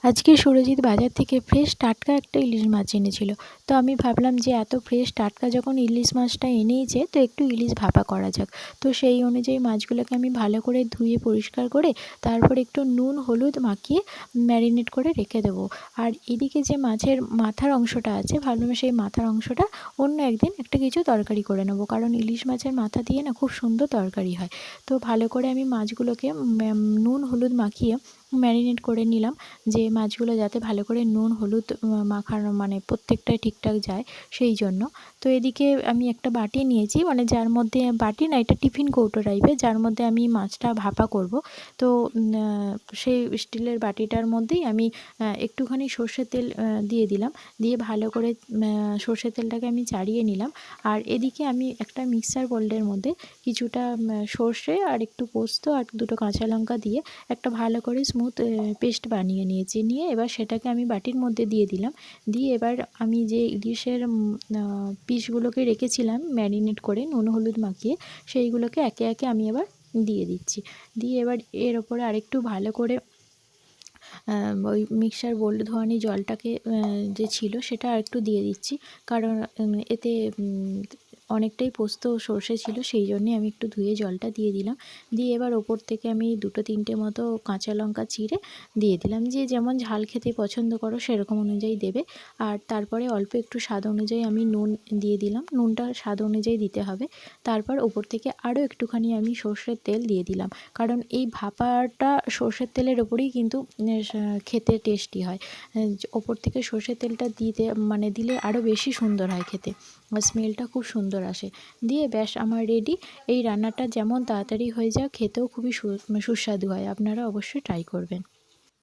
আজকে সুরজিৎ বাজার থেকে ফ্রেশ টাটকা একটা ইলিশ মাছ এনেছিল। তো আমি ভাবলাম যে এত ফ্রেশ টাটকা যখন ইলিশ মাছটা এনেইছে তো একটু ইলিশ ভাপা করা যাক। তো সেই অনুযায়ী মাছগুলোকে আমি ভালো করে ধুয়ে পরিষ্কার করে তারপর একটু নুন হলুদ মাখিয়ে ম্যারিনেট করে রেখে দেবো। আর এদিকে যে মাছের মাথার অংশটা আছে ভাবলাম সেই মাথার অংশটা অন্য একদিন একটা কিছু তরকারি করে নেবো, কারণ ইলিশ মাছের মাথা দিয়ে না খুব সুন্দর তরকারি হয়। তো ভালো করে আমি মাছগুলোকে নুন হলুদ মাখিয়ে ম্যারিনেট করে নিলাম, যে মাছগুলো যাতে ভালো করে নুন হলুদ মাখানো মানে প্রত্যেকটাই ঠিকঠাক যায় সেই জন্য। তো এদিকে আমি একটা বাটি নিয়েছি, মানে যার মধ্যে বাটি না, এটা টিফিন কৌটো টাইপের, যার মধ্যে আমি মাছটা ভাপা করব। তো সেই স্টিলের বাটিটার মধ্যেই আমি একটুখানি সর্ষের তেল দিয়ে দিলাম, দিয়ে ভালো করে সর্ষের তেলটাকে আমি চাড়িয়ে নিলাম। আর এদিকে আমি একটা মিক্সার বোলের মধ্যে কিছুটা সর্ষে আর একটু পোস্ত আর দুটো কাঁচা লঙ্কা দিয়ে একটা ভালো করে স্মুথ পেস্ট বানিয়ে নিয়েছি। নিয়ে এবার সেটাকে আমি বাটির মধ্যে দিয়ে দিলাম। দিয়ে এবার আমি যে ইলিশের পিসগুলোকে রেখেছিলাম ম্যারিনেট করে নুন হলুদ মাখিয়ে, সেইগুলোকে একে একে আমি এবার দিয়ে দিচ্ছি। দিয়ে এবার এর ওপরে আরেকটু ভালো করে ওই মিক্সার বোল ধোয়ানি জলটাকে যে ছিল সেটা আরেকটু দিয়ে দিচ্ছি, কারণ এতে অনেকটাই পোস্ত ও সর্ষে ছিল, সেই জন্যে আমি একটু ধুয়ে জলটা দিয়ে দিলাম। দিয়ে এবার ওপর থেকে আমি দুটো তিনটে মতো কাঁচা লঙ্কা চিড়ে দিয়ে দিলাম। যে যেমন ঝাল খেতে পছন্দ করো সেরকম অনুযায়ী দেবে। আর তারপরে অল্প একটু স্বাদ অনুযায়ী আমি নুন দিয়ে দিলাম, নুনটা স্বাদ অনুযায়ী দিতে হবে। তারপর ওপর থেকে আরও একটুখানি আমি সর্ষের তেল দিয়ে দিলাম, কারণ এই ভাপাটা সর্ষের তেলের ওপরেই কিন্তু খেতে টেস্টি হয়। ওপর থেকে সর্ষের তেলটা দিলে আরও বেশি সুন্দর হয় খেতে, আর স্মেলটা খুব সুন্দর আসে। দিয়ে ব্যাস আমার রেডি। এই রান্নাটা যেমন তাড়াতাড়ি হয়ে যায়, খেতেও খুবই সুস্বাদু হয়। আপনারা অবশ্যই ট্রাই করবেন।